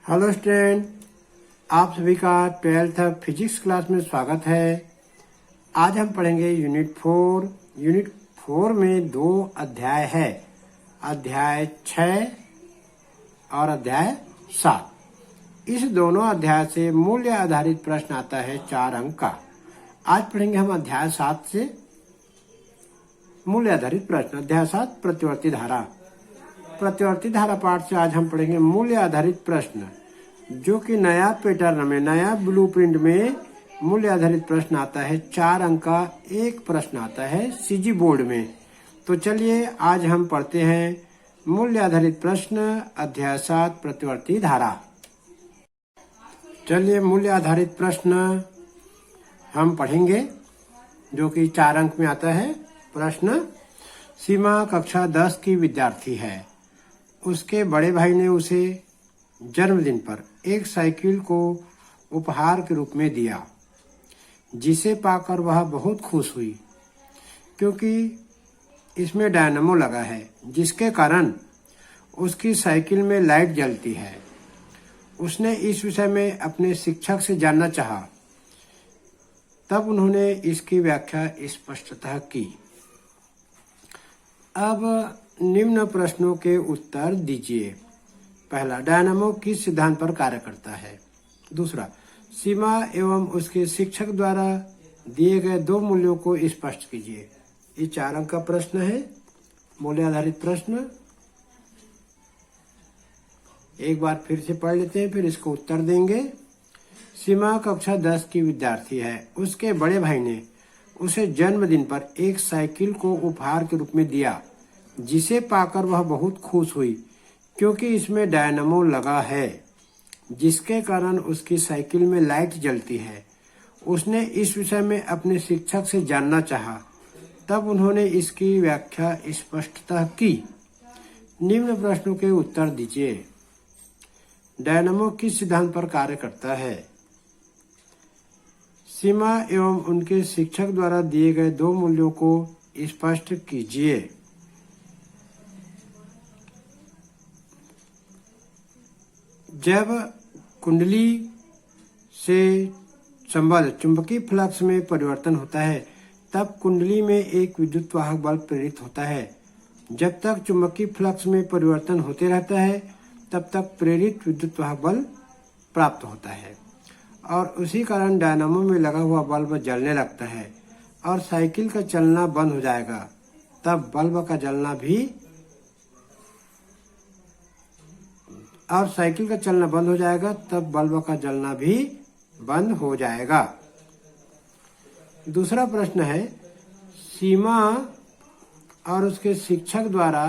Hello student, आप सभी का 12th फिजिक्स क्लास में स्वागत है। आज हम पढ़ेंगे यूनिट 4। यूनिट 4 में 2 अध्याय है, अध्याय 6 और अध्याय 7। इस दोनों अध्याय से मूल्य आधारित प्रश्न आता है 4 अंक का। आज पढ़ेंगे हम अध्याय 7 से मूल्य आधारित प्रश्न। अध्याय 7 प्रतिवर्ती धारा। प्रतिवर्ती धारा पाठ से आज हम पढ़ेंगे मूल्य आधारित प्रश्न, जो कि नया पैटर्न में, नया ब्लूप्रिंट में मूल्य आधारित प्रश्न आता है। 4 अंक का एक प्रश्न आता है सीजी बोर्ड में। तो चलिए आज हम पढ़ते हैं मूल्य आधारित प्रश्न, अध्याय 7 प्रतिवर्ती धारा। चलिए मूल्य आधारित प्रश्न हम पढ़ेंगे, जो कि 4 अंक में आता है। प्रश्न: सीमा कक्षा 10 की विद्यार्थी है। उसके बड़े भाई ने उसे जन्मदिन पर एक साइकिल को उपहार के रूप में दिया, जिसे पाकर वह बहुत खुश हुई, क्योंकि इसमें डायनामो लगा है, जिसके कारण उसकी साइकिल में लाइट जलती है। उसने इस विषय में अपने शिक्षक से जानना चाहा, तब उन्होंने इसकी व्याख्या स्पष्टतः की। अब निम्न प्रश्नों के उत्तर दीजिए। पहला, डायनामो किस सिद्धांत पर कार्य करता है? दूसरा, सीमा एवं उसके शिक्षक द्वारा दिए गए 2 मूल्यों को स्पष्ट कीजिए। ये 4 अंक का प्रश्न है, मूल्य आधारित प्रश्न। एक बार फिर से पढ़ लेते हैं, फिर इसको उत्तर देंगे। सीमा कक्षा 10 की विद्यार्थी है। उसके बड़े भाई ने उसे जन्मदिन पर एक साइकिल को उपहार के रूप में दिया, जिसे पाकर वह बहुत खुश हुई, क्योंकि इसमें डायनामो लगा है, जिसके कारण उसकी साइकिल में लाइट जलती है। उसने इस विषय में अपने शिक्षक से जानना चाहा, तब उन्होंने इसकी व्याख्या स्पष्टतः की। निम्न प्रश्नों के उत्तर दीजिए। डायनामो किस सिद्धांत पर कार्य करता है? सीमा एवं उनके शिक्षक द्वारा दिए गए 2 मूल्यों को स्पष्ट कीजिए। जब कुंडली से संबद्ध चुंबकीय फ्लक्स में परिवर्तन होता है, तब कुंडली में एक विद्युत वाहक बल प्रेरित होता है। जब तक चुंबकीय फ्लक्स में परिवर्तन होते रहता है, तब तक प्रेरित विद्युत वाहक बल प्राप्त होता है, और उसी कारण डायनामो में लगा हुआ बल्ब जलने लगता है और साइकिल का चलना बंद हो जाएगा। तब बल्ब का जलना भी साइकिल का चलना बंद हो जाएगा, तब बल्ब का जलना भी बंद हो जाएगा। दूसरा प्रश्न है, सीमा और उसके शिक्षक द्वारा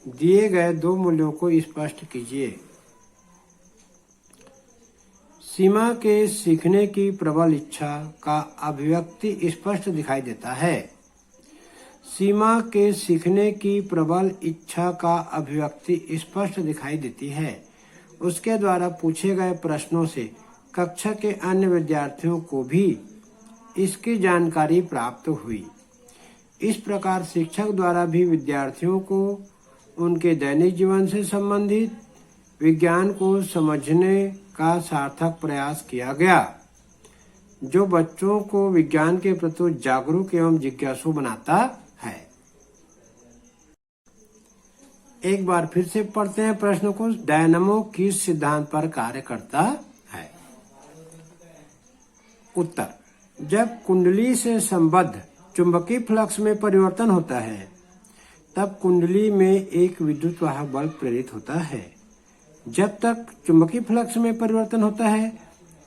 दिए गए 2 मूल्यों को स्पष्ट कीजिए। सीमा के सीखने की प्रबल इच्छा का अभिव्यक्ति स्पष्ट दिखाई देता है। सीमा के सीखने की प्रबल इच्छा का अभिव्यक्ति स्पष्ट दिखाई देती है। उसके द्वारा पूछे गए प्रश्नों से कक्षा के अन्य विद्यार्थियों को भी इसकी जानकारी प्राप्त हुई। इस प्रकार शिक्षक द्वारा भी विद्यार्थियों को उनके दैनिक जीवन से संबंधित विज्ञान को समझने का सार्थक प्रयास किया गया, जो बच्चों को विज्ञान के प्रति जागरूक एवं जिज्ञासु बनाता है। एक बार फिर से पढ़ते हैं प्रश्न को। डायनामो किस सिद्धांत पर कार्य करता है? उत्तर: जब कुंडली से संबद्ध चुंबकीय फ्लक्स में परिवर्तन होता है, तब कुंडली में एक विद्युत वाहक बल प्रेरित होता है। जब तक चुंबकीय फ्लक्स में परिवर्तन होता है,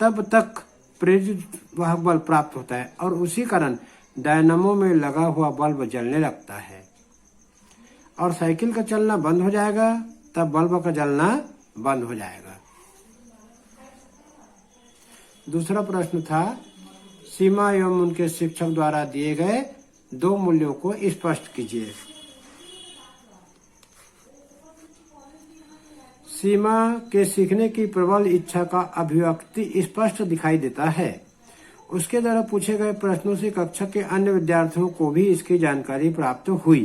तब तक प्रेरित वाहक बल प्राप्त होता है, और उसी कारण डायनामो में लगा हुआ बल्ब जलने लगता है और साइकिल का चलना बंद हो जाएगा, तब बल्ब का जलना बंद हो जाएगा। दूसरा प्रश्न था, सीमा एवं उनके शिक्षक द्वारा दिए गए 2 मूल्यों को स्पष्ट कीजिए। सीमा के सीखने की प्रबल इच्छा का अभिव्यक्ति स्पष्ट दिखाई देता है। उसके द्वारा पूछे गए प्रश्नों से कक्षा के अन्य विद्यार्थियों को भी इसकी जानकारी प्राप्त हुई।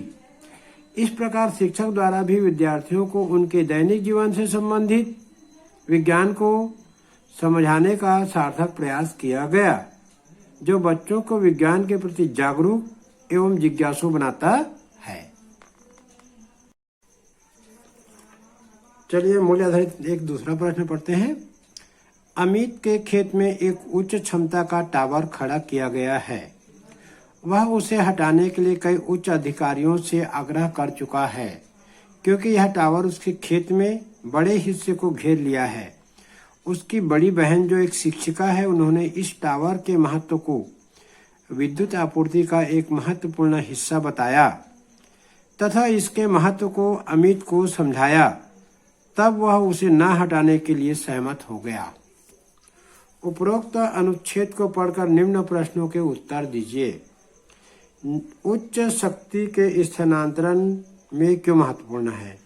इस प्रकार शिक्षक द्वारा भी विद्यार्थियों को उनके दैनिक जीवन से संबंधित विज्ञान को समझाने का सार्थक प्रयास किया गया, जो बच्चों को विज्ञान के प्रति जागरूक एवं जिज्ञासु बनाता है। चलिए मूल्य आधारित एक दूसरा प्रश्न पढ़ते हैं। अमित के खेत में एक उच्च क्षमता का टावर खड़ा किया गया है। वह उसे हटाने के लिए कई उच्च अधिकारियों से आग्रह कर चुका है, क्योंकि यह टावर उसके खेत में बड़े हिस्से को घेर लिया है। उसकी बड़ी बहन जो एक शिक्षिका है, उन्होंने इस टावर के महत्व को विद्युत आपूर्ति का एक महत्वपूर्ण हिस्सा बताया तथा इसके महत्व को अमित को समझाया। तब वह उसे न हटाने के लिए सहमत हो गया। उपरोक्त अनुच्छेद को पढ़कर निम्न प्रश्नों के उत्तर दीजिए। उच्च शक्ति के स्थानांतरण में क्यों महत्वपूर्ण है?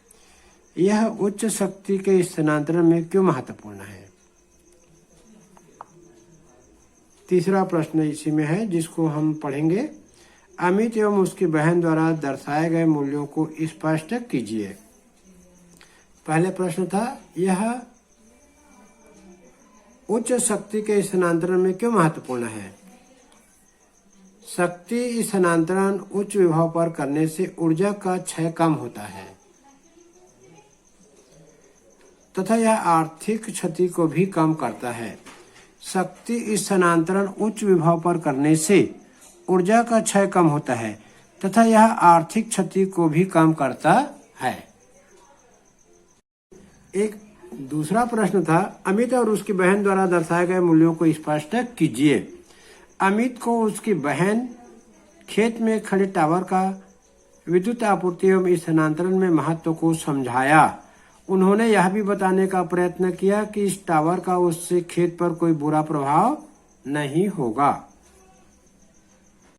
यह उच्च शक्ति के स्थानांतरण में क्यों महत्वपूर्ण है? तीसरा प्रश्न इसी में है, जिसको हम पढ़ेंगे। अमित एवं उसकी बहन द्वारा दर्शाए गए मूल्यों को स्पष्ट कीजिए। पहले प्रश्न था, यह उच्च शक्ति के स्थानांतरण में क्यों महत्वपूर्ण है? शक्ति स्थानांतरण उच्च विभव पर करने से ऊर्जा का क्षय कम होता है तथा यह आर्थिक क्षति को भी कम करता है। शक्ति स्थानांतरण उच्च विभव पर करने से ऊर्जा का क्षय कम होता है तथा यह आर्थिक क्षति को भी कम करता है। एक दूसरा प्रश्न था, अमित और उसकी बहन द्वारा दर्शाए गए मूल्यों को स्पष्ट कीजिए। अमित को उसकी बहन खेत में खड़े टावर का विद्युत आपूर्ति एवं स्थानांतरण में महत्व को समझाया। उन्होंने यह भी बताने का प्रयत्न किया कि इस टावर का उससे खेत पर कोई बुरा प्रभाव नहीं होगा।